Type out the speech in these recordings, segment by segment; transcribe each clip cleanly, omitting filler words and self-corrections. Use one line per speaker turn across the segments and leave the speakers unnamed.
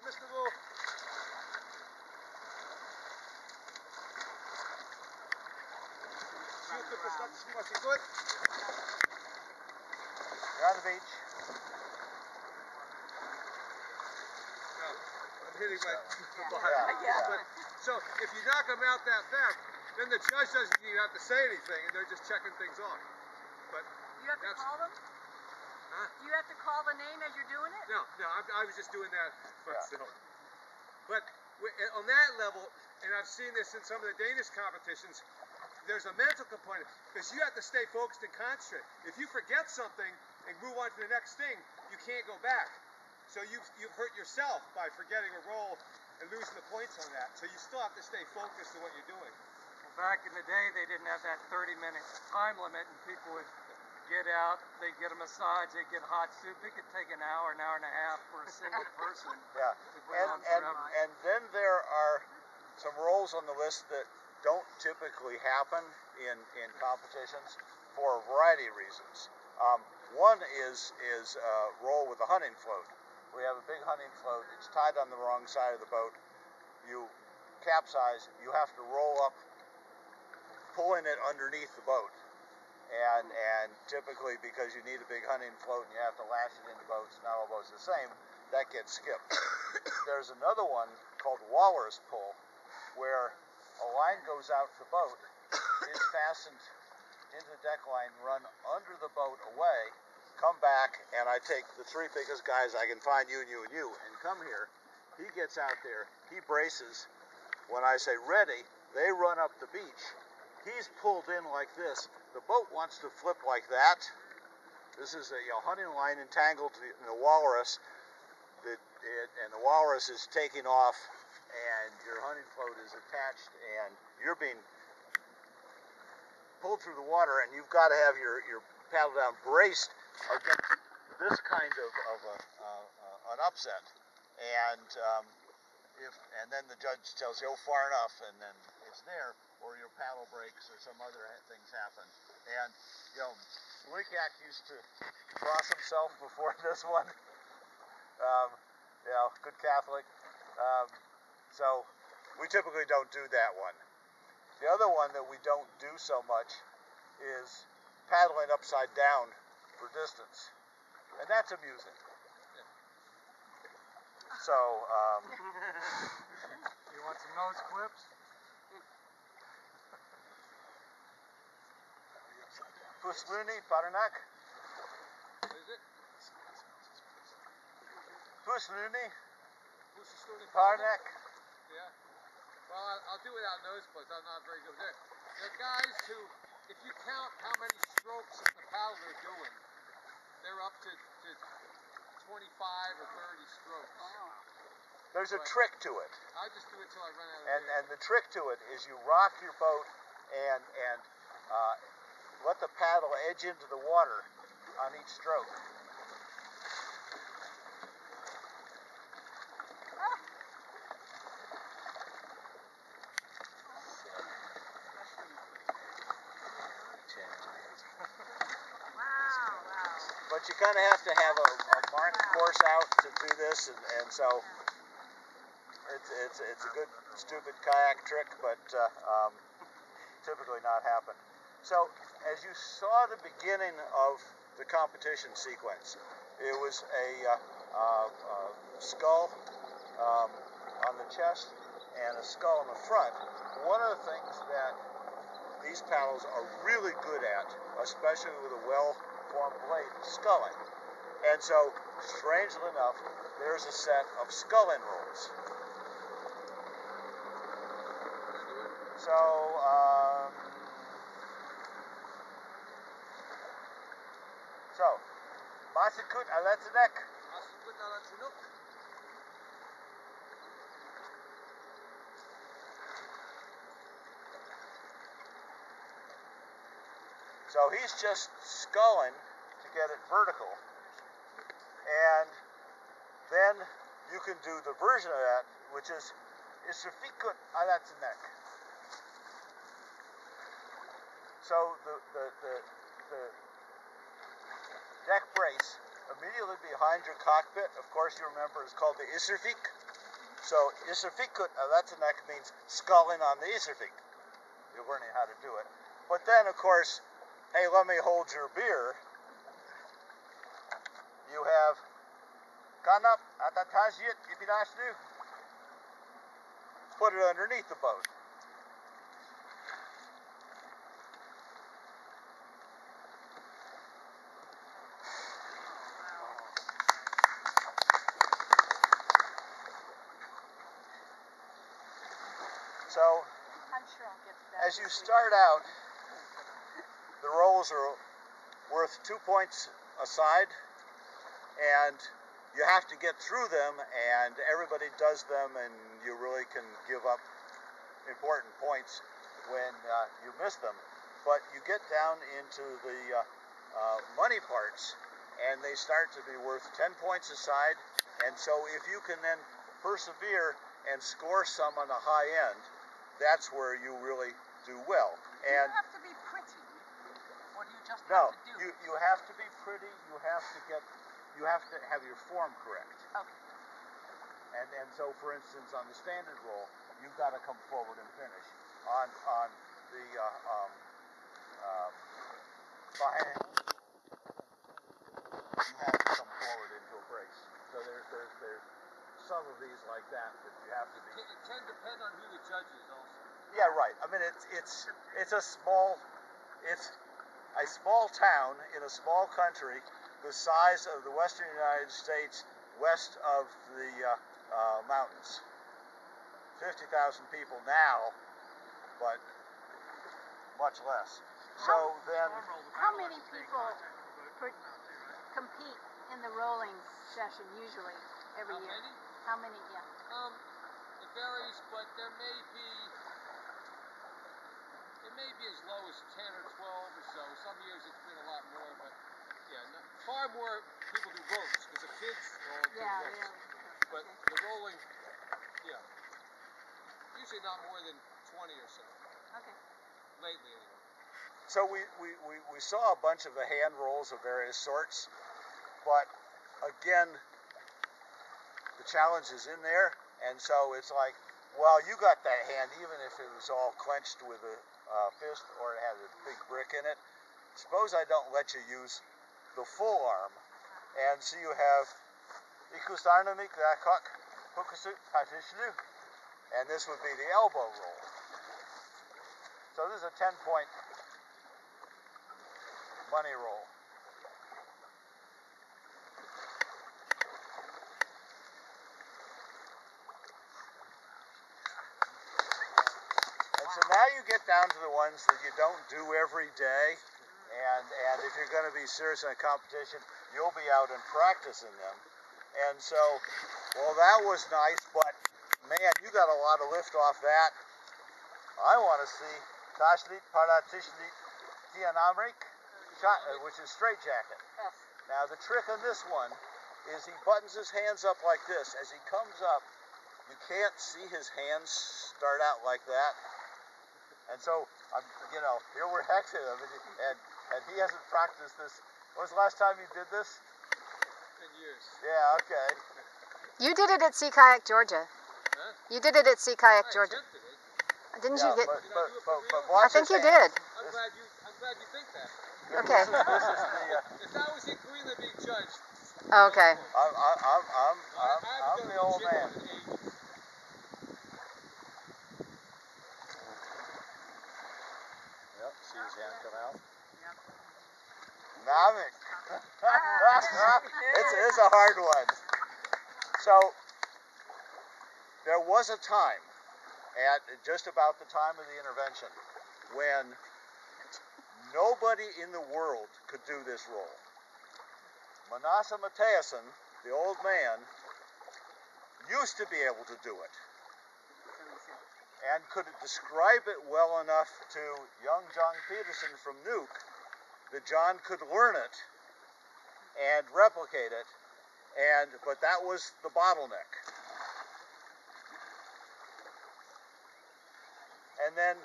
just a little. Good.
You're on the beach.
Well, I'm hitting my bottom.
Yeah.
But, so if you knock them out that fast, then the judge doesn't even have to say anything, and they're just checking things off. But
you have to call them?
Huh?
Do you have to call the name as you're doing it?
No, I was just doing that myself. But on that level, and I've seen this in some of the Danish competitions, there's a mental component, because you have to stay focused and concentrate. If you forget something and move on to the next thing, you can't go back. So you've hurt yourself by forgetting a roll and losing the points on that. So you still have to stay focused on what you're doing.
Well, back in the day, they didn't have that 30-minute time limit, and people would get out, they'd get a massage, they'd get hot soup. It could take an hour and a half for a single person.
Yeah, and then there are some rolls on the list that don't typically happen in competitions for a variety of reasons. One is a roll with a hunting float. We have a big hunting float. It's tied on the wrong side of the boat. You capsize. You have to roll up, pulling it underneath the boat. And typically, because you need a big hunting float and you have to lash it into boats, not all boats are the same, that gets skipped. There's another one called walrus pull, where a line goes out the boat, is fastened into the deck line, run under the boat away, come back, and I take the three biggest guys I can find, you and you and you, and come here. He gets out there, he braces. When I say ready, they run up the beach. He's pulled in like this. The boat wants to flip like that. This is a hunting line entangled in a walrus, and the walrus is taking off, and your hunting float is attached, and you're being pulled through the water, and you've got to have your paddle down braced against this kind of an upset, and then the judge tells you, oh, far enough, and then it's there, or your paddle breaks, or some other things happen. And Lukiak used to cross himself before this one. Good Catholic. So we typically don't do that one. The other one that we don't do so much is paddling upside down for distance, and that's amusing. So,
you want some nose clips?
Pusluni, Paranak?
Is it?
Pusluni,
Paranak? Yeah. Well, I'll do without nose clips. I'm not very good with it. There are guys who, if you count how many strokes of the paddle they're doing, they're up to 25 or 30 strokes. Wow.
There's a trick to it.
I just do it till I run out of air.
And the trick to it is you rock your boat and let the paddle edge into the water on each stroke. But you kind of have to have a marked course out to do this, and so it's a good stupid kayak trick, but typically not happen. So as you saw the beginning of the competition sequence, it was a skull on the chest and a skull on the front. One of the things that these paddles are really good at, especially with a well-formed blade, is sculling. And so, strangely enough, there's a set of sculling rolls. So, Masikut Aletzinek.
Masikut Aletzinuk.
So he's just sculling to get it vertical. And then you can do the version of that, which is Isrifikut Aletzinek. So the deck brace immediately behind your cockpit, of course you remember, is called the Isrifik. So Isserfikut, Alatinek means sculling on the Isserfik. You're learning how to do it. But then, of course, hey, let me hold your beer. You have Kanap Atatajit Ipinashnu. Put it underneath the boat. So,
I'm sure I'll get to that.
as you start out, the rolls are worth 2 points a side, and you have to get through them, and everybody does them, and you really can give up important points when you miss them. But you get down into the money parts, and they start to be worth 10 points a side, and so if you can then persevere and score some on the high end, that's where you really do well. And
do you have to be pretty, or do you just
no,
have to do
you have to be pretty. You have to have your form correct.
Okay.
And so, for instance, on the standard roll, you've got to come forward and finish. On the behind, you have to come forward into a brace. So there's some of these like that you have to be.
It can depend on who the judge is also.
Yeah, right. I mean, it's a small town in a small country the size of the western United States west of the mountains. 50,000 people now, but much less. So then,
How many people compete in the rolling session usually every year?
Many?
How many? Yeah.
It varies, but there may be as low as 10 or 12 or so. Some years it's been a lot more, but yeah, far more people do ropes because the kids all do
Yeah,
ropes.
really.
But the rolling, yeah, usually not more than 20 or so.
Okay.
Lately, anyway.
so we saw a bunch of the hand rolls of various sorts, but again, the challenge is in there, and so it's like, well, you got that hand even if it was all clenched with a fist or it had a big brick in it. Suppose I don't let you use the full arm, and so you have Ikustarnamik Lakok Hukusut Patishnu, and this would be the elbow roll. So this is a 10-point money roll. So now you get down to the ones that you don't do every day, and if you're going to be serious in a competition, you'll be out and practicing them. And so, well, that was nice, but man, you got a lot of lift off that. I want to see Tashlit Paratishlit Tianamrik, which is straight jacket. Now the trick on this one is he buttons his hands up like this. As he comes up, you can't see his hands start out like that. And so, here we're hexing him, and he hasn't practiced this. When was the last time you did this?
10 years.
Yeah, okay.
You did it at Sea Kayak, Georgia.
Huh?
You did it at Sea Kayak,
I
Georgia.
attempted it.
Didn't
Yeah,
you get?
Did I do it for real?
watch
I think
his
you
hands.
did.
I'm glad you think that.
Okay.
This is the,
If that was in Greenland being judged,
Okay.
I'm the old man. Yep, see his hand come out. Namik. It's a hard one. So there was a time, at just about the time of the intervention, when nobody in the world could do this roll. Manasa Mathiasen, the old man, used to be able to do it, and could describe it well enough to young John Peterson from Nuuk that John could learn it and replicate it, but that was the bottleneck. And then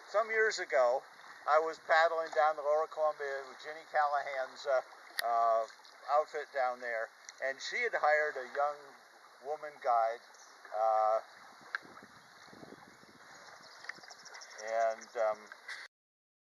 some years ago, I was paddling down the Lower Columbia with Ginny Callahan's outfit down there, and she had hired a young woman guide, and